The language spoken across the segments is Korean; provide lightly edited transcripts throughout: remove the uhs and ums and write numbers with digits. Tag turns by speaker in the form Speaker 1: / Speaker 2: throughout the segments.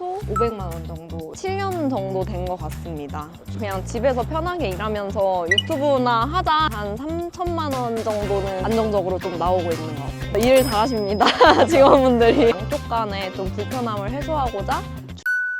Speaker 1: 최소 500만 원 정도, 7년 정도 된 것 같습니다. 그냥 집에서 편하게 일하면서 유튜브나 하자 한 3천만 원 정도는 안정적으로 좀 나오고 있는 것 같아요. 일을 잘하십니다, 직원분들이. 양쪽 간에 좀 불편함을 해소하고자.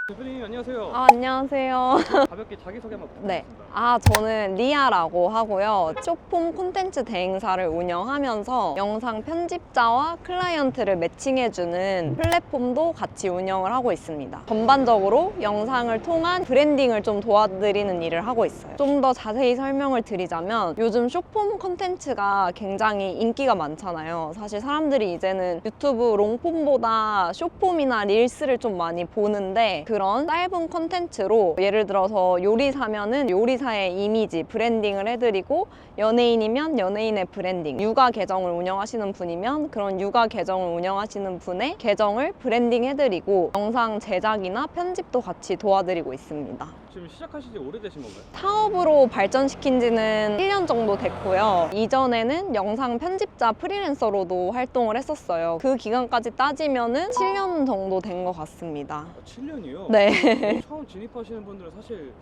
Speaker 2: 대표님 안녕하세요.
Speaker 1: 안녕하세요.
Speaker 2: 가볍게 자기소개 한번
Speaker 1: 네.
Speaker 2: 부탁드립니다.
Speaker 1: 저는 리아라고 하고요. 숏폼 콘텐츠 대행사를 운영하면서 영상 편집자와 클라이언트를 매칭해주는 플랫폼도 같이 운영을 하고 있습니다. 전반적으로 영상을 통한 브랜딩을 좀 도와드리는 일을 하고 있어요. 좀 더 자세히 설명을 드리자면 요즘 숏폼 콘텐츠가 굉장히 인기가 많잖아요. 사실 사람들이 이제는 유튜브 롱폼보다 숏폼이나 릴스를 좀 많이 보는데, 그런 짧은 콘텐츠로 예를 들어서 요리사면은 요리사의 이미지 브랜딩을 해드리고, 연예인이면 연예인의 브랜딩, 육아 계정을 운영하시는 분이면 그런 육아 계정을 운영하시는 분의 계정을 브랜딩 해드리고, 영상 제작이나 편집도 같이 도와드리고 있습니다.
Speaker 2: 지금 시작하신 지 오래되신 건가요?
Speaker 1: 사업으로 발전시킨 지는 1년 정도 됐고요. 이전에는 영상 편집자 프리랜서로도 활동을 했었어요. 그 기간까지 따지면은 7년 정도 된 것 같습니다.
Speaker 2: 7년이요?
Speaker 1: 네.
Speaker 2: 처음 진입하시는 분들은 사실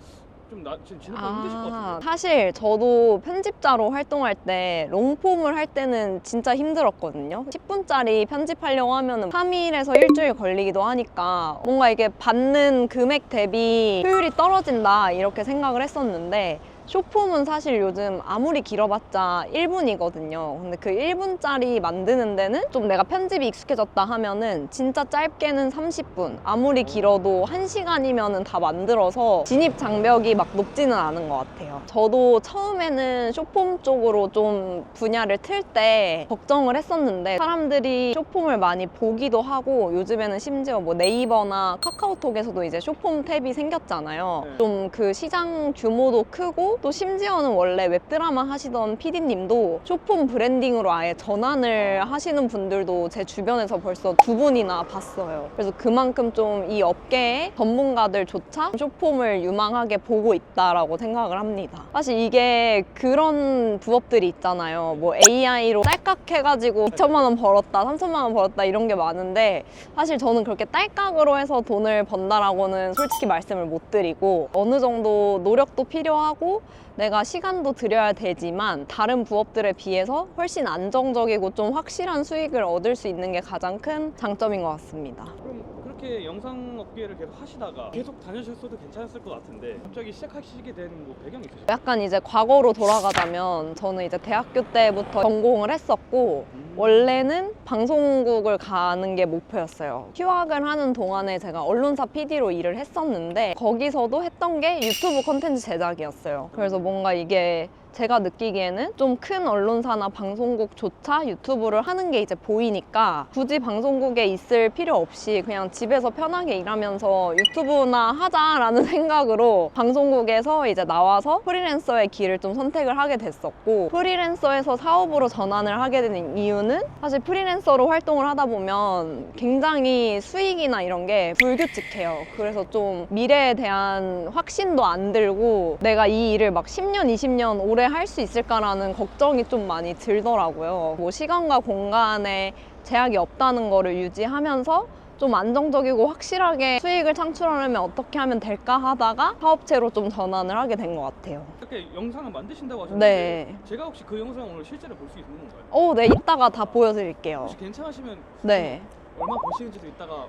Speaker 2: 지금 진입하기 힘드실 것 같은데.
Speaker 1: 사실 저도 편집자로 활동할 때 롱폼을 할 때는 진짜 힘들었거든요. 10분짜리 편집하려고 하면 3일에서 일주일 걸리기도 하니까 뭔가 이게 받는 금액 대비 효율이 떨어진다 이렇게 생각을 했었는데, 숏폼은 사실 요즘 아무리 길어봤자 1분이거든요. 근데 그 1분짜리 만드는 데는 좀 내가 편집이 익숙해졌다 하면은 진짜 짧게는 30분, 아무리 길어도 1시간이면은 다 만들어서 진입 장벽이 막 높지는 않은 것 같아요. 저도 처음에는 숏폼 쪽으로 좀 분야를 틀 때 걱정을 했었는데, 사람들이 숏폼을 많이 보기도 하고, 요즘에는 심지어 뭐 네이버나 카카오톡에서도 이제 숏폼 탭이 생겼잖아요.
Speaker 2: 네.
Speaker 1: 좀 그 시장 규모도 크고, 또 심지어는 원래 웹드라마 하시던 PD님도 숏폼 브랜딩으로 아예 전환을 하시는 분들도 제 주변에서 벌써 2분이나 봤어요. 그래서 그만큼 좀 이 업계의 전문가들조차 숏폼을 유망하게 보고 있다라고 생각을 합니다. 사실 이게 그런 부업들이 있잖아요. 뭐 AI로 딸깍 해가지고 2천만 원 벌었다, 3천만 원 벌었다 이런 게 많은데, 사실 저는 그렇게 딸깍으로 해서 돈을 번다라고는 솔직히 말씀을 못 드리고, 어느 정도 노력도 필요하고 내가 시간도 들여야 되지만 다른 부업들에 비해서 훨씬 안정적이고 좀 확실한 수익을 얻을 수 있는 게 가장 큰 장점인 것 같습니다.
Speaker 2: 그럼 그렇게 영상 업계를 계속 하시다가 계속 다니셨어도 괜찮았을 것 같은데 갑자기 시작하시게 된 뭐 배경이 있으실까요?
Speaker 1: 약간 이제 과거로 돌아가자면, 저는 이제 대학교 때부터 전공을 했었고 원래는 방송국을 가는 게 목표였어요. 휴학을 하는 동안에 제가 언론사 PD로 일을 했었는데, 거기서도 했던 게 유튜브 콘텐츠 제작이었어요. 그래서 뭔가 이게 제가 느끼기에는 좀 큰 언론사나 방송국조차 유튜브를 하는 게 이제 보이니까, 굳이 방송국에 있을 필요 없이 그냥 집에서 편하게 일하면서 유튜브나 하자라는 생각으로 방송국에서 이제 나와서 프리랜서의 길을 좀 선택을 하게 됐었고, 프리랜서에서 사업으로 전환을 하게 된 이유는, 사실 프리랜서로 활동을 하다 보면 굉장히 수익이나 이런 게 불규칙해요. 그래서 좀 미래에 대한 확신도 안 들고, 내가 이 일을 막 10년, 20년 오래 할 수 있을까라는 걱정이 좀 많이 들더라고요. 뭐 시간과 공간에 제약이 없다는 거를 유지하면서 좀 안정적이고 확실하게 수익을 창출하려면 어떻게 하면 될까 하다가 사업체로 좀 전환을 하게 된 것 같아요.
Speaker 2: 이렇게 영상을 만드신다고 하셨는데
Speaker 1: 네.
Speaker 2: 제가 혹시 그 영상 오늘 실제로 볼 수 있는 건가요?
Speaker 1: 네, 이따가 다 보여드릴게요.
Speaker 2: 혹시 괜찮으시면
Speaker 1: 네.
Speaker 2: 얼마 버시는지도 이따가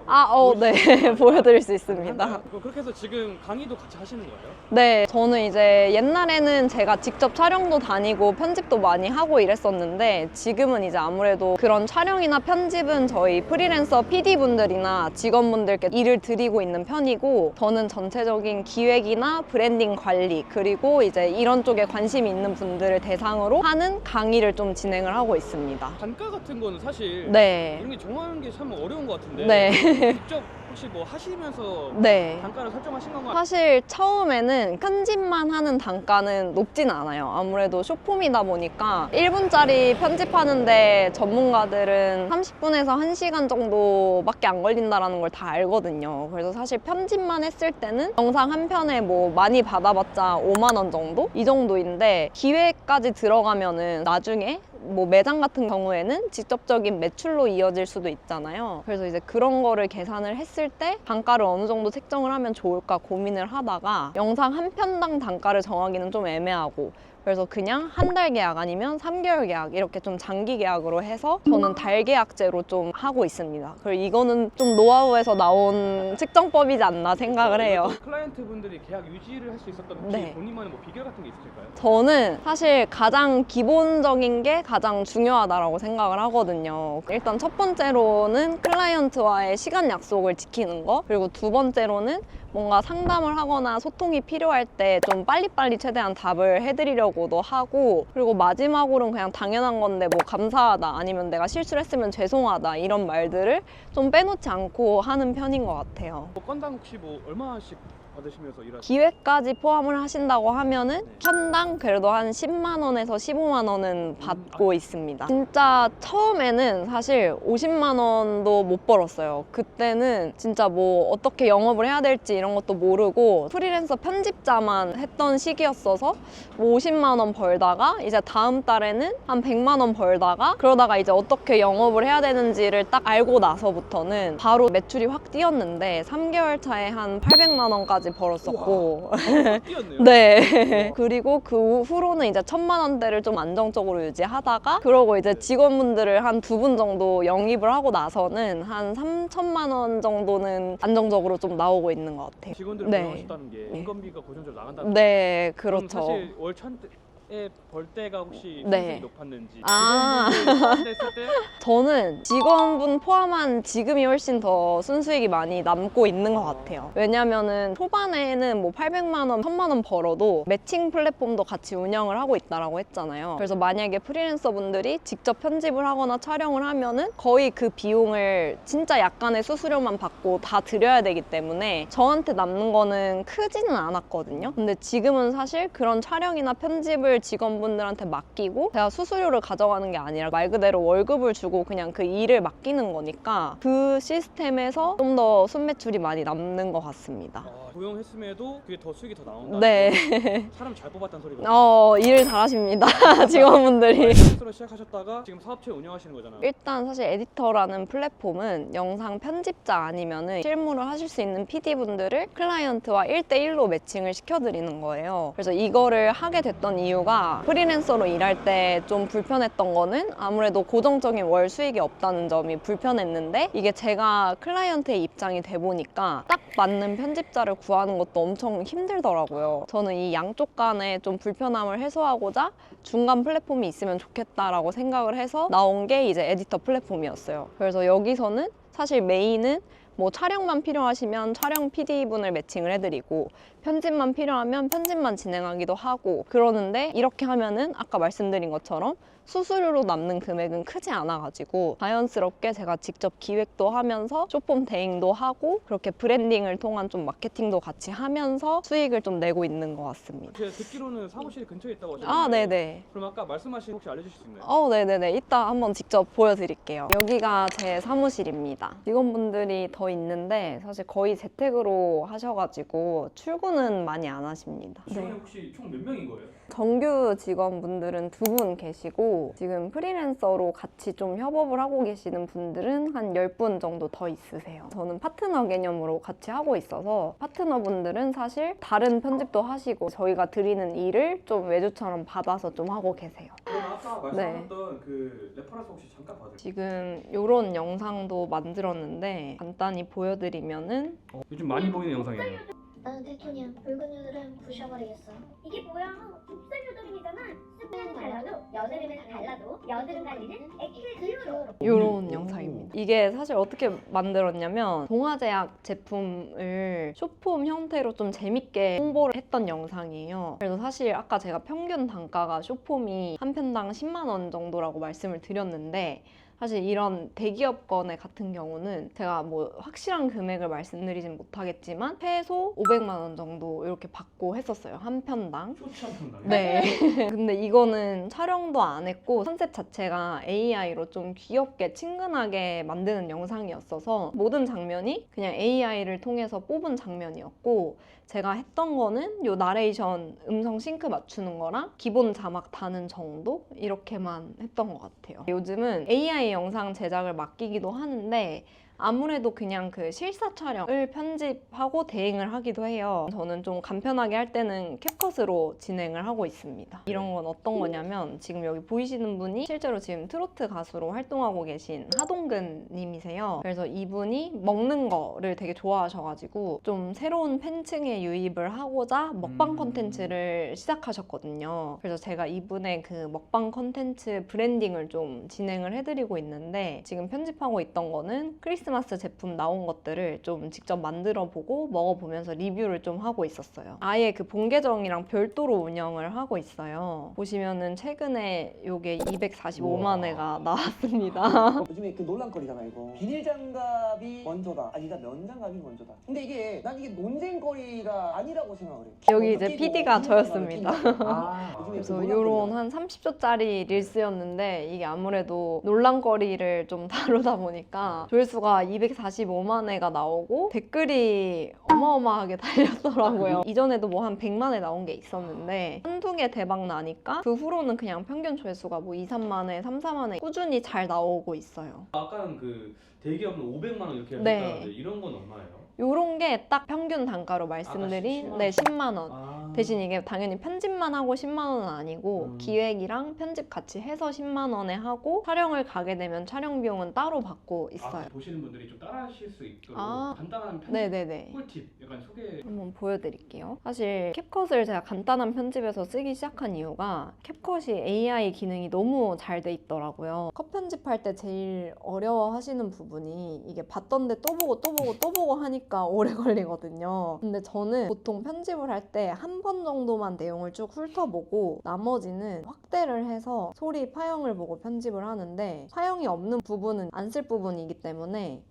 Speaker 1: 네. 보여드릴 수 있습니다.
Speaker 2: 그렇게 해서 지금 강의도 같이 하시는 거예요?
Speaker 1: 네, 저는 이제 옛날에는 제가 직접 촬영도 다니고 편집도 많이 하고 이랬었는데, 지금은 이제 아무래도 그런 촬영이나 편집은 저희 프리랜서 PD분들이나 직원분들께 일을 드리고 있는 편이고, 저는 전체적인 기획이나 브랜딩 관리, 그리고 이제 이런 쪽에 관심이 있는 분들을 대상으로 하는 강의를 좀 진행을 하고 있습니다.
Speaker 2: 단가 같은 거는 사실
Speaker 1: 네.
Speaker 2: 이런 게 정하는 게 참 어려운 것 같은데
Speaker 1: 네.
Speaker 2: 직접 혹시 뭐 하시면서
Speaker 1: 네.
Speaker 2: 단가를 설정하신 건가요?
Speaker 1: 사실 처음에는 편집만 하는 단가는 높진 않아요. 아무래도 숏폼이다 보니까 1분짜리 편집하는데 전문가들은 30분에서 1시간 정도밖에 안 걸린다는 걸 다 알거든요. 그래서 사실 편집만 했을 때는 영상 한 편에 뭐 많이 받아봤자 5만 원 정도? 이 정도인데, 기획까지 들어가면은 나중에 뭐 매장 같은 경우에는 직접적인 매출로 이어질 수도 있잖아요. 그래서 이제 그런 거를 계산을 했을 할 때 단가를 어느 정도 책정을 하면 좋을까 고민을 하다가 영상 한 편당 단가를 정하기는 좀 애매하고, 그래서 그냥 한 달 계약 아니면 3개월 계약 이렇게 좀 장기 계약으로 해서 저는 달 계약제로 좀 하고 있습니다. 그리고 이거는 좀 노하우에서 나온 측정법이지 않나 생각을 해요.
Speaker 2: 클라이언트 분들이 계약 유지를 할 수 있었던 혹시
Speaker 1: 네.
Speaker 2: 본인만의 뭐 비결 같은 게 있으실까요?
Speaker 1: 저는 사실 가장 기본적인 게 가장 중요하다고 생각을 하거든요. 일단 첫 번째로는 클라이언트와의 시간 약속을 지키는 거, 그리고 두 번째로는 뭔가 상담을 하거나 소통이 필요할 때 좀 빨리빨리 최대한 답을 해드리려고도 하고, 그리고 마지막으로는 그냥 당연한 건데 뭐 감사하다 아니면 내가 실수를 했으면 죄송하다 이런 말들을 좀 빼놓지 않고 하는 편인 것 같아요.
Speaker 2: 뭐 건당 혹시 뭐 얼마씩 받으시면서 일하시나요?
Speaker 1: 기획까지 포함을 하신다고 하면은
Speaker 2: 네.
Speaker 1: 편당 그래도 한 10만 원에서 15만 원은 받고 있습니다. 진짜 처음에는 사실 50만 원도 못 벌었어요. 그때는 진짜 뭐 어떻게 영업을 해야 될지 이런 것도 모르고 프리랜서 편집자만 했던 시기였어서 뭐 50만 원 벌다가 이제 다음 달에는 한 100만 원 벌다가, 그러다가 이제 어떻게 영업을 해야 되는지를 딱 알고 나서부터는 바로 매출이 확 뛰었는데 3개월 차에 한 800만 원까지 벌었었고
Speaker 2: 뛰었네요.
Speaker 1: 네. 그리고 그 후로는 이제 1,000만 원대를 좀 안정적으로 유지하다가, 그러고 이제 직원분들을 한 2분 정도 영입을 하고 나서는 한 3천만 원 정도는 안정적으로 좀 나오고 있는 것 같아요.
Speaker 2: 직원들을
Speaker 1: 네.
Speaker 2: 고용하셨다는 게
Speaker 1: 네.
Speaker 2: 인건비가 고정적으로 나간다는
Speaker 1: 네,
Speaker 2: 그럼
Speaker 1: 그렇죠.
Speaker 2: 사실 월 천에 벌 때가 혹시
Speaker 1: 네.
Speaker 2: 수익이 높았는지
Speaker 1: 아.
Speaker 2: 직원분들 포함됐을 때
Speaker 1: 저는 직원분 포함한 지금이 훨씬 더 순수익이 많이 남고 있는 것 같아요. 왜냐면은 초반에는 뭐 800만 원, 1000만 원 벌어도 매칭 플랫폼도 같이 운영을 하고 있다라고 했잖아요. 그래서 만약에 프리랜서 분들이 직접 편집을 하거나 촬영을 하면은 거의 그 비용을 진짜 약간의 수수료만 받고 다 드려야 되기 때문에 저한테 남는 거는 크지는 않았거든요. 근데 지금은 사실 그런 촬영이나 편집을 직원분들한테 맡기고 제가 수수료를 가져가는 게 아니라 말 그대로 월급을 주고 그냥 그 일을 맡기는 거니까 그 시스템에서 좀 더 순매출이 많이 남는 것 같습니다.
Speaker 2: 고용했음에도 그게 더 수익이 더 나온다.
Speaker 1: 네.
Speaker 2: 사람 잘 뽑았다는 소리거든요.
Speaker 1: 일 잘하십니다. 직원분들이.
Speaker 2: 프리랜서로 시작하셨다가 지금 사업체 운영하시는 거잖아요.
Speaker 1: 일단 사실 에디터라는 플랫폼은 영상 편집자 아니면은 실무를 하실 수 있는 PD분들을 클라이언트와 1대1로 매칭을 시켜드리는 거예요. 그래서 이거를 하게 됐던 이유가 프리랜서로 일할 때 좀 불편했던 거는 아무래도 고정적인 월 수익이 없다는 점이 불편했는데, 이게 제가 클라이언트의 입장이 돼 보니까 딱 맞는 편집자를 구하는 것도 엄청 힘들더라고요. 저는 이 양쪽 간에 좀 불편함을 해소하고자 중간 플랫폼이 있으면 좋겠다라고 생각을 해서 나온 게 이제 에디터 플랫폼이었어요. 그래서 여기서는 사실 메인은 뭐 촬영만 필요하시면 촬영 PD분을 매칭을 해드리고, 편집만 필요하면 편집만 진행하기도 하고 그러는데, 이렇게 하면은 아까 말씀드린 것처럼 수수료로 남는 금액은 크지 않아가지고 자연스럽게 제가 직접 기획도 하면서 숏폼 대행도 하고 그렇게 브랜딩을 통한 좀 마케팅도 같이 하면서 수익을 좀 내고 있는 것 같습니다.
Speaker 2: 제가 듣기로는 사무실이 근처에 있다고 하셨는데
Speaker 1: 아, 네네.
Speaker 2: 그럼 아까 말씀하신 혹시 알려주실 수 있나요?
Speaker 1: 네네네. 이따 한번 직접 보여드릴게요. 여기가 제 사무실입니다. 직원분들이 더 있는데 사실 거의 재택으로 하셔가지고 출근은 많이 안 하십니다.
Speaker 2: 직원이 혹시 총 몇 명인 거예요?
Speaker 1: 정규 직원분들은 2분 계시고, 지금 프리랜서로 같이 좀 협업을 하고 계시는 분들은 한 10분 정도 더 있으세요. 저는 파트너 개념으로 같이 하고 있어서 파트너분들은 사실 다른 편집도 하시고 저희가 드리는 일을 좀 외주처럼 받아서 좀 하고 계세요.
Speaker 2: 그럼 아까 말씀하셨던 그 레퍼런스 혹시 잠깐 봐드릴게요.
Speaker 1: 지금 이런 영상도 만들었는데 간단히 보여드리면은
Speaker 2: 요즘 많이 보이는 영상이에요.
Speaker 3: 나는 테토니아. 붉은 유들은 부셔버리겠어. 이게 뭐야? 좁쌀 유들이잖아. 습은 달라도 여드름은 달라도 여드름 관리는 엑스큐로.
Speaker 1: 이런 영상입니다. 이게 사실 어떻게 만들었냐면 동아제약 제품을 숏폼 형태로 좀 재밌게 홍보를 했던 영상이에요. 그래서 사실 아까 제가 평균 단가가 숏폼이 한 편당 10만 원 정도라고 말씀을 드렸는데, 사실 이런 대기업 거래 같은 경우는 제가 뭐 확실한 금액을 말씀드리진 못하겠지만 최소 500만 원 정도 이렇게 받고 했었어요. 한 편당.
Speaker 2: 쇼츠 한 편당.
Speaker 1: 네. 근데 이거는 촬영도 안 했고 컨셉 자체가 AI로 좀 귀엽게 친근하게 만드는 영상이었어서 모든 장면이 그냥 AI를 통해서 뽑은 장면이었고, 제가 했던 거는 요 나레이션 음성 싱크 맞추는 거랑 기본 자막 다는 정도 이렇게만 했던 것 같아요. 요즘은 AI 영상 제작을 맡기기도 하는데 아무래도 그냥 그 실사 촬영을 편집하고 대행을 하기도 해요. 저는 좀 간편하게 할 때는 캡컷으로 진행을 하고 있습니다. 이런 건 어떤 거냐면 지금 여기 보이시는 분이 실제로 지금 트로트 가수로 활동하고 계신 하동근 님이세요. 그래서 이분이 먹는 거를 되게 좋아하셔가지고 좀 새로운 팬층에 유입을 하고자 먹방 컨텐츠를 시작하셨거든요. 그래서 제가 이분의 그 먹방 컨텐츠 브랜딩을 좀 진행을 해드리고 있는데 지금 편집하고 있던 거는 크리스마스 제품 나온 것들을 좀 직접 만들어 보고 먹어보면서 리뷰를 좀 하고 있었어요. 아예 그 본계정이랑 별도로 운영을 하고 있어요. 보시면은 최근에 요게 245만 회가 나왔습니다.
Speaker 4: 요즘에 그 논란거리잖아 이거. 비닐 장갑이 먼저다. 아니다 면 장갑이 먼저다. 근데 이게 난 이게 논쟁거리가 아니라고 생각을 해.
Speaker 1: 여기 이제 PD가 저였습니다.
Speaker 4: 요즘에
Speaker 1: 그래서
Speaker 4: 그
Speaker 1: 요런
Speaker 4: 논란거리가.
Speaker 1: 한 30초짜리 릴스였는데 이게 아무래도 논란거리를 좀 다루다 보니까 조회수가 245만 회가 나오고 댓글이 어마어마하게 달렸더라고요. 이전에도 뭐 한 100만 회 나온 게 있었는데 한두 개 대박 나니까 그 후로는 그냥 평균 조회수가 뭐 2, 3만 회, 3, 4만 회 꾸준히 잘 나오고 있어요.
Speaker 2: 아까는 그 대기업은 500만 원 이렇게
Speaker 1: 네.
Speaker 2: 했다는데 이런 건 얼마예요?
Speaker 1: 요런 게 딱 평균 단가로 말씀드린
Speaker 2: 10만
Speaker 1: 네,
Speaker 2: 원?
Speaker 1: 10만 원.
Speaker 2: 아.
Speaker 1: 대신 이게 당연히 편집만 하고 10만 원은 아니고 기획이랑 편집 같이 해서 10만 원에 하고 촬영을 가게 되면 촬영 비용은 따로 받고 있어요.
Speaker 2: 보시는 분들이 좀 따라하실 수 있도록
Speaker 1: 아.
Speaker 2: 간단한 편집
Speaker 1: 네네네.
Speaker 2: 꿀팁 약간 소개.
Speaker 1: 한번 보여드릴게요. 사실 캡컷을 제가 간단한 편집에서 쓰기 시작한 이유가 캡컷이 AI 기능이 너무 잘 돼 있더라고요. 컷 편집할 때 제일 어려워하시는 부분이 이게 봤던데 또 보고 또 보고 또 보고 하니까 오래 걸리거든요. 근데 저는 보통 편집을 할 때 한 번 정도만 내용을 쭉 훑어보고 나머지는 확대를 해서 소리 파형을 보고 편집을 하는데 파형이 없는 부분은 안 쓸 부분이기 때문에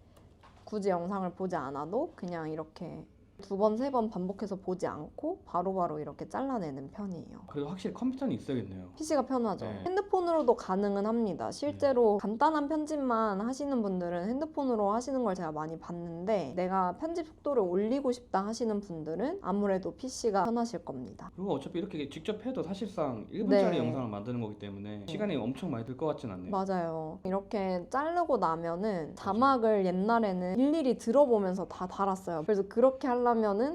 Speaker 1: 굳이 영상을 보지 않아도 그냥 이렇게 2번, 3번 반복해서 보지 않고 바로바로 이렇게 잘라내는 편이에요.
Speaker 2: 그래도 확실히 컴퓨터는 있어야겠네요.
Speaker 1: PC가 편하죠.
Speaker 2: 네.
Speaker 1: 핸드폰으로도 가능은 합니다. 실제로 간단한 편집만 하시는 분들은 핸드폰으로 하시는 걸 제가 많이 봤는데 내가 편집 속도를 올리고 싶다 하시는 분들은 아무래도 PC가 편하실 겁니다.
Speaker 2: 그리고 어차피 이렇게 직접 해도 사실상 1분짜리
Speaker 1: 네.
Speaker 2: 영상을 만드는 거기 때문에 시간이 엄청 많이 들 것 같진 않네요.
Speaker 1: 맞아요. 이렇게 자르고 나면은 자막을 옛날에는 일일이 들어보면서 다 달았어요. 그래서 그렇게 하려면은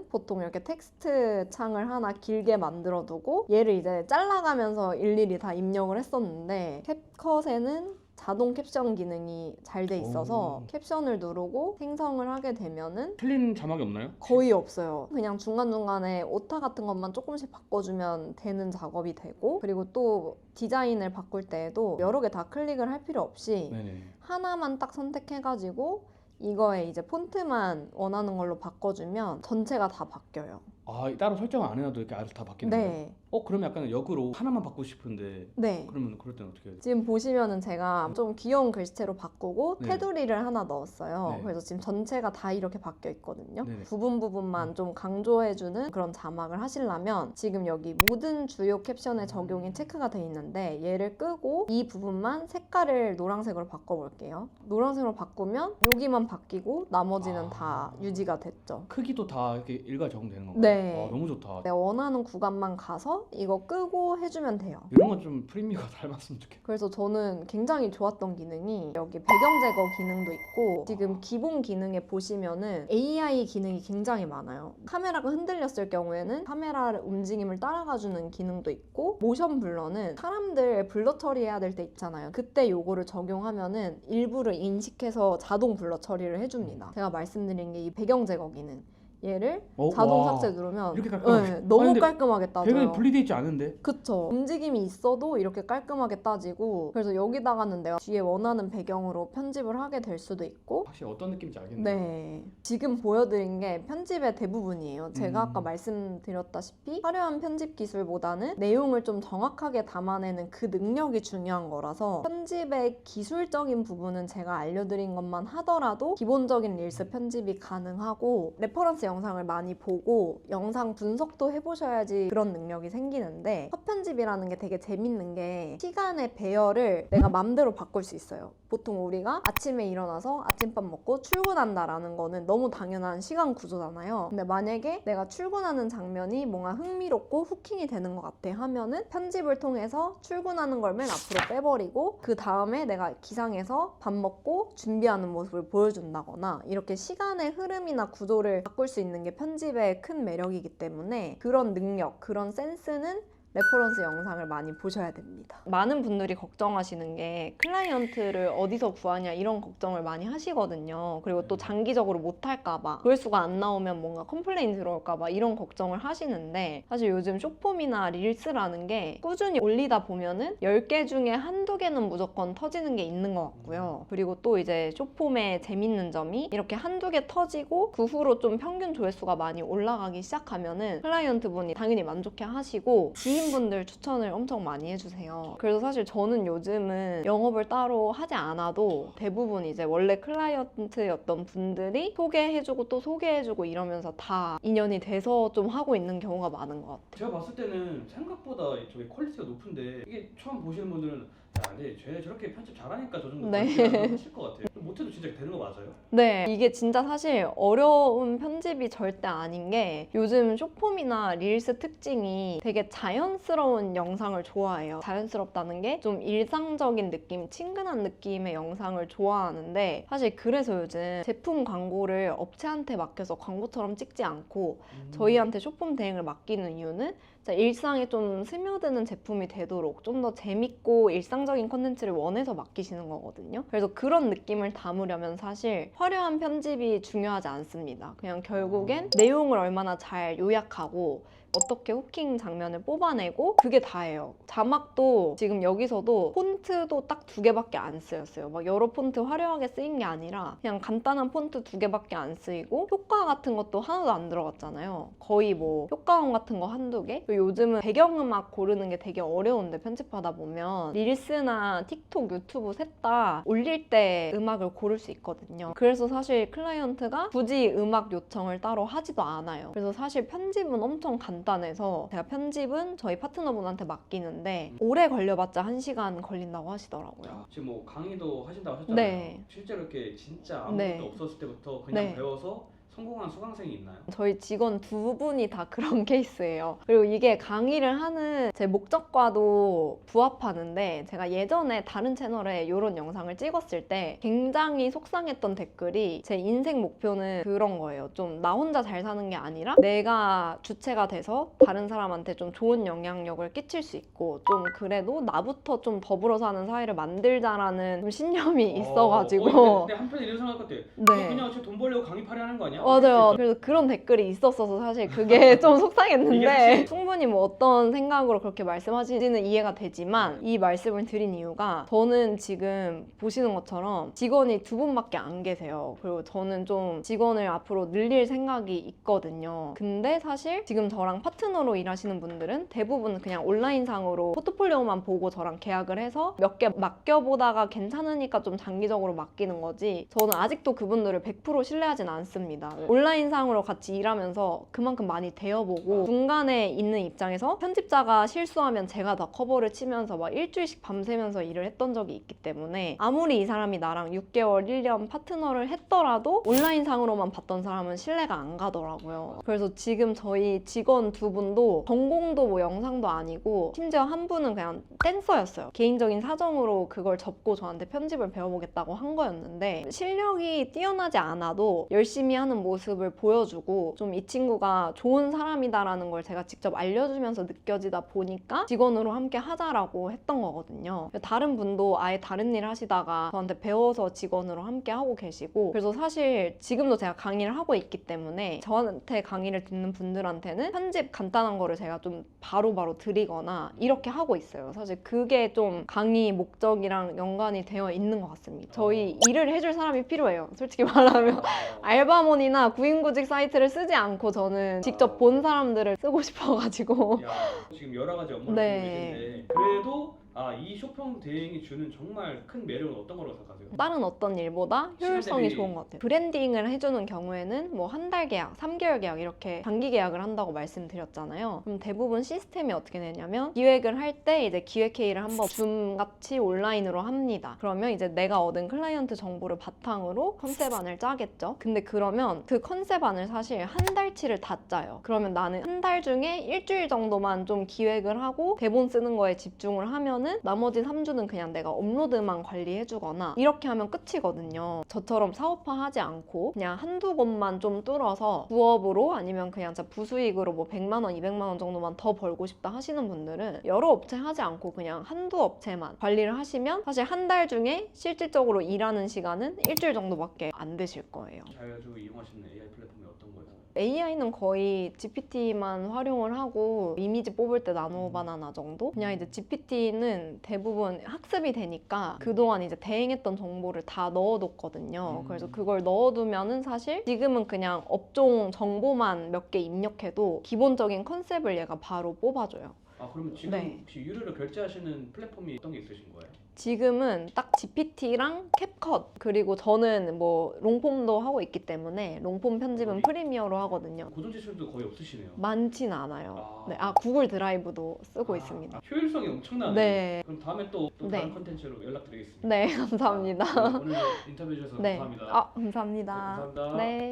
Speaker 1: 보통 이렇게 텍스트 창을 하나 길게 만들어 두고 얘를 이제 잘라가면서 일일이 다 입력을 했었는데 캡컷에는 자동 캡션 기능이 잘 돼 있어서
Speaker 2: 오.
Speaker 1: 캡션을 누르고 생성을 하게 되면은
Speaker 2: 틀린 자막이 없나요?
Speaker 1: 거의 없어요. 그냥 중간중간에 오타 같은 것만 조금씩 바꿔주면 되는 작업이 되고 그리고 또 디자인을 바꿀 때에도 여러 개 다 클릭을 할 필요 없이
Speaker 2: 네네.
Speaker 1: 하나만 딱 선택해가지고 이거에 이제 폰트만 원하는 걸로 바꿔주면 전체가 다 바뀌어요.
Speaker 2: 아 따로 설정 안 해놔도 이렇게 알아서 다 바뀌는 거예요?
Speaker 1: 네.
Speaker 2: 그러면 약간 역으로 하나만 바꾸고 싶은데
Speaker 1: 네.
Speaker 2: 그러면 그럴 때는 어떻게 해야 돼요?
Speaker 1: 지금 보시면은 제가 좀 귀여운 글씨체로 바꾸고
Speaker 2: 네.
Speaker 1: 테두리를 하나 넣었어요.
Speaker 2: 네.
Speaker 1: 그래서 지금 전체가 다 이렇게 바뀌어 있거든요.
Speaker 2: 네네.
Speaker 1: 부분만 좀 강조해주는 그런 자막을 하시려면 지금 여기 모든 주요 캡션에 적용이 체크가 돼 있는데 얘를 끄고 이 부분만 색깔을 노란색으로 바꿔볼게요. 노란색으로 바꾸면 여기만 바뀌고 나머지는 다 유지가 됐죠.
Speaker 2: 크기도 다 이렇게 일괄 적용되는 건가요?
Speaker 1: 네.
Speaker 2: 너무 좋다.
Speaker 1: 내가 원하는 구간만 가서 이거 끄고 해주면 돼요.
Speaker 2: 이런 건 좀 프리미어가 닮았으면 좋겠다.
Speaker 1: 그래서 저는 굉장히 좋았던 기능이 여기 배경 제거 기능도 있고 지금 기본 기능에 보시면은 AI 기능이 굉장히 많아요. 카메라가 흔들렸을 경우에는 카메라 움직임을 따라가주는 기능도 있고 모션 블러는 사람들 블러 처리해야 될 때 있잖아요. 그때 요거를 적용하면은 일부를 인식해서 자동 블러 처리를 해줍니다. 제가 말씀드린 게 이 배경 제거 기능. 얘를 자동
Speaker 2: 와.
Speaker 1: 삭제 누르면
Speaker 2: 이렇게 깔끔하게.
Speaker 1: 네, 너무
Speaker 2: 아니, 근데
Speaker 1: 깔끔하게 따져요.
Speaker 2: 배경이 분리돼 있지 않은데?
Speaker 1: 그쵸. 움직임이 있어도 이렇게 깔끔하게 따지고 그래서 여기다가는 내가 뒤에 원하는 배경으로 편집을 하게 될 수도 있고
Speaker 2: 확실히 어떤 느낌인지 알겠네요.
Speaker 1: 네. 지금 보여드린 게 편집의 대부분이에요. 제가 아까
Speaker 2: 음.
Speaker 1: 말씀드렸다시피 화려한 편집 기술보다는 내용을 좀 정확하게 담아내는 그 능력이 중요한 거라서 편집의 기술적인 부분은 제가 알려드린 것만 하더라도 기본적인 릴스 편집이 가능하고 레퍼런스 영상을 많이 보고 영상 분석도 해보셔야지 그런 능력이 생기는데, 컷 편집이라는 게 되게 재밌는 게 시간의 배열을 내가 맘대로 바꿀 수 있어요. 보통 우리가 아침에 일어나서 아침밥 먹고 출근한다라는 거는 너무 당연한 시간 구조잖아요. 근데 만약에 내가 출근하는 장면이 뭔가 흥미롭고 후킹이 되는 것 같아 하면은 편집을 통해서 출근하는 걸 맨 앞으로 빼버리고 그 다음에 내가 기상해서 밥 먹고 준비하는 모습을 보여준다거나, 이렇게 시간의 흐름이나 구조를 바꿀 수 있는 게 편집의 큰 매력이기 때문에 그런 능력, 그런 센스는 레퍼런스 영상을 많이 보셔야 됩니다. 많은 분들이 걱정하시는 게 클라이언트를 어디서 구하냐 이런 걱정을 많이 하시거든요. 그리고 또 장기적으로 못할까봐, 조회수가 안 나오면 뭔가 컴플레인 들어올까봐 이런 걱정을 하시는데, 사실 요즘 숏폼이나 릴스라는 게 꾸준히 올리다 보면은 10개 중에 한두 개는 무조건 터지는 게 있는 것 같고요. 그리고 또 이제 숏폼의 재밌는 점이 이렇게 한두 개 터지고 그 후로 좀 평균 조회수가 많이 올라가기 시작하면은 클라이언트 분이 당연히 만족해 하시고 지인분들 추천을 엄청 많이 해주세요. 그래서 사실 저는 요즘은 영업을 따로 하지 않아도 대부분 이제 원래 클라이언트였던 분들이 소개해주고 또 소개해주고 이러면서 다 인연이 돼서 좀 하고 있는 경우가 많은 것 같아요.
Speaker 2: 제가 봤을 때는 생각보다 저기 퀄리티가 높은데, 이게 처음 보시는 분들은 야, 근데 쟤 저렇게 편집 잘하니까 저 정도
Speaker 1: 네.
Speaker 2: 퀄리티라고 하실 것 같아요. 못해도 진짜 되는 거 맞아요?
Speaker 1: 네, 이게 진짜 사실 어려운 편집이 절대 아닌 게, 요즘 숏폼이나 릴스 특징이 되게 자연스러운 영상을 좋아해요. 자연스럽다는 게 좀 일상적인 느낌, 친근한 느낌의 영상을 좋아하는데, 사실 그래서 요즘 제품 광고를 업체한테 맡겨서 광고처럼 찍지 않고 저희한테 숏폼 대행을 맡기는 이유는 일상에 좀 스며드는 제품이 되도록 좀 더 재밌고 일상적인 컨텐츠를 원해서 맡기시는 거거든요. 그래서 그런 느낌을 담으려면 사실 화려한 편집이 중요하지 않습니다. 그냥 결국엔 내용을 얼마나 잘 요약하고 어떻게 후킹 장면을 뽑아내고, 그게 다예요. 자막도 지금 여기서도 폰트도 딱 2개밖에 안 쓰였어요. 막 여러 폰트 화려하게 쓰인 게 아니라 그냥 간단한 폰트 2개밖에 안 쓰이고, 효과 같은 것도 하나도 안 들어갔잖아요. 거의 뭐 효과음 같은 거 한두 개? 요즘은 배경음악 고르는 게 되게 어려운데, 편집하다 보면 릴스나 틱톡, 유튜브 셋 다 올릴 때 음악을 고를 수 있거든요. 그래서 사실 클라이언트가 굳이 음악 요청을 따로 하지도 않아요. 그래서 사실 편집은 엄청 간단해서 제가 편집은 저희 파트너분한테 맡기는데 오래 걸려봤자 1시간 걸린다고 하시더라고요.
Speaker 2: 야, 지금 뭐 강의도 하신다고 하셨잖아요.
Speaker 1: 네.
Speaker 2: 실제로 이렇게 진짜 아무것도
Speaker 1: 네.
Speaker 2: 없었을 때부터 그냥
Speaker 1: 네.
Speaker 2: 배워서 성공한 수강생이 있나요?
Speaker 1: 저희 직원 2분이 다 그런 케이스예요. 그리고 이게 강의를 하는 제 목적과도 부합하는데, 제가 예전에 다른 채널에 이런 영상을 찍었을 때 굉장히 속상했던 댓글이, 제 인생 목표는 그런 거예요. 좀 나 혼자 잘 사는 게 아니라 내가 주체가 돼서 다른 사람한테 좀 좋은 영향력을 끼칠 수 있고, 좀 그래도 나부터 좀 더불어 사는 사회를 만들자라는 좀 신념이 있어가지고.
Speaker 2: 근데 한편에 이런 생각할 것 같아.
Speaker 1: 네.
Speaker 2: 그냥 지금 돈 벌려고 강의팔이 하는 거 아니야?
Speaker 1: 맞아요. 그래서 그런 댓글이 있었어서 사실 그게 좀
Speaker 2: 이게
Speaker 1: 속상했는데,
Speaker 2: 사실-
Speaker 1: 충분히 뭐 어떤 생각으로 그렇게 말씀하시지는 이해가 되지만, 이 말씀을 드린 이유가, 저는 지금 보시는 것처럼 직원이 2분밖에 안 계세요. 그리고 저는 좀 직원을 앞으로 늘릴 생각이 있거든요. 근데 사실 지금 저랑 파트너로 일하시는 분들은 대부분 그냥 온라인상으로 포트폴리오만 보고 저랑 계약을 해서 몇 개 맡겨보다가 괜찮으니까 좀 장기적으로 맡기는 거지, 저는 아직도 그분들을 100% 신뢰하진 않습니다. 온라인상으로 같이 일하면서 그만큼 많이 대여보고, 중간에 있는 입장에서 편집자가 실수하면 제가 다 커버를 치면서 막 일주일씩 밤새면서 일을 했던 적이 있기 때문에, 아무리 이 사람이 나랑 6개월, 1년 파트너를 했더라도 온라인상으로만 봤던 사람은 신뢰가 안 가더라고요. 그래서 지금 저희 직원 2분도 전공도 뭐 영상도 아니고, 심지어 한 분은 그냥 댄서였어요. 개인적인 사정으로 그걸 접고 저한테 편집을 배워보겠다고 한 거였는데, 실력이 뛰어나지 않아도 열심히 하는 모습을 보여주고, 좀 이 친구가 좋은 사람이다라는 걸 제가 직접 알려주면서 느껴지다 보니까 직원으로 함께 하자라고 했던 거거든요. 다른 분도 아예 다른 일 하시다가 저한테 배워서 직원으로 함께 하고 계시고, 그래서 사실 지금도 제가 강의를 하고 있기 때문에 저한테 강의를 듣는 분들한테는 편집 간단한 거를 제가 좀 바로바로 드리거나 이렇게 하고 있어요. 사실 그게 좀 강의 목적이랑 연관이 되어 있는 것 같습니다. 저희 일을 해줄 사람이 필요해요. 솔직히 말하면 알바몬이나 구인구직 사이트를 쓰지 않고 저는 직접 본 사람들을 쓰고 싶어가지고.
Speaker 2: 야, 지금 여러 가지 업무를
Speaker 1: 네.
Speaker 2: 보고 계신데 그래도 이 쇼핑 대행이 주는 정말 큰 매력은 어떤 거라고 생각하세요?
Speaker 1: 다른 어떤 일보다 효율성이
Speaker 2: 대비.
Speaker 1: 좋은 것 같아요. 브랜딩을 해주는 경우에는 뭐 한 달 계약, 3개월 계약 이렇게 단기 계약을 한다고 말씀드렸잖아요. 그럼 대부분 시스템이 어떻게 되냐면 기획을 할 때 이제 기획 회의를 한번 줌같이 온라인으로 합니다. 그러면 이제 내가 얻은 클라이언트 정보를 바탕으로 컨셉안을 짜겠죠. 근데 그러면 그 컨셉안을 사실 한 달치를 다 짜요. 그러면 나는 한 달 중에 일주일 정도만 좀 기획을 하고 대본 쓰는 거에 집중을 하면은 나머지 3주는 그냥 내가 업로드만 관리해주거나 이렇게 하면 끝이거든요. 저처럼 사업화하지 않고 그냥 한두 곳만 좀 뚫어서 부업으로 아니면 그냥 진짜 부수익으로 뭐 100만 원, 200만 원 정도만 더 벌고 싶다 하시는 분들은 여러 업체 하지 않고 그냥 한두 업체만 관리를 하시면 사실 한 달 중에 실질적으로 일하는 시간은 일주일 정도밖에 안 되실 거예요.
Speaker 2: 자주 이용하시는 AI 플랫폼이 어떤 거예요?
Speaker 1: AI는 거의 GPT만 활용을 하고 이미지 뽑을 때 나노 바나나 정도? 그냥 이제 GPT는 대부분 학습이 되니까 그동안 이제 대행했던 정보를 다 넣어뒀거든요. 그래서 그걸 넣어두면은 사실 지금은 그냥 업종 정보만 몇 개 입력해도 기본적인 컨셉을 얘가 바로 뽑아줘요.
Speaker 2: 그러면 지금
Speaker 1: 네.
Speaker 2: 혹시 유료로 결제하시는 플랫폼이 어떤 게 있으신 거예요?
Speaker 1: 지금은 딱 GPT랑 캡컷 그리고 저는 뭐 롱폼도 하고 있기 때문에 롱폼 편집은 프리미어로 하거든요.
Speaker 2: 고정 지출도 거의 없으시네요.
Speaker 1: 많진 않아요. 네, 구글 드라이브도 쓰고 있습니다.
Speaker 2: 효율성이 엄청나네요.
Speaker 1: 네.
Speaker 2: 그럼 다음에 또
Speaker 1: 네.
Speaker 2: 다른 컨텐츠로 연락드리겠습니다.
Speaker 1: 네, 감사합니다.
Speaker 2: 오늘 인터뷰 해주셔서
Speaker 1: 네.
Speaker 2: 감사합니다.
Speaker 1: 감사합니다.
Speaker 2: 네, 감사합니다.
Speaker 1: 네.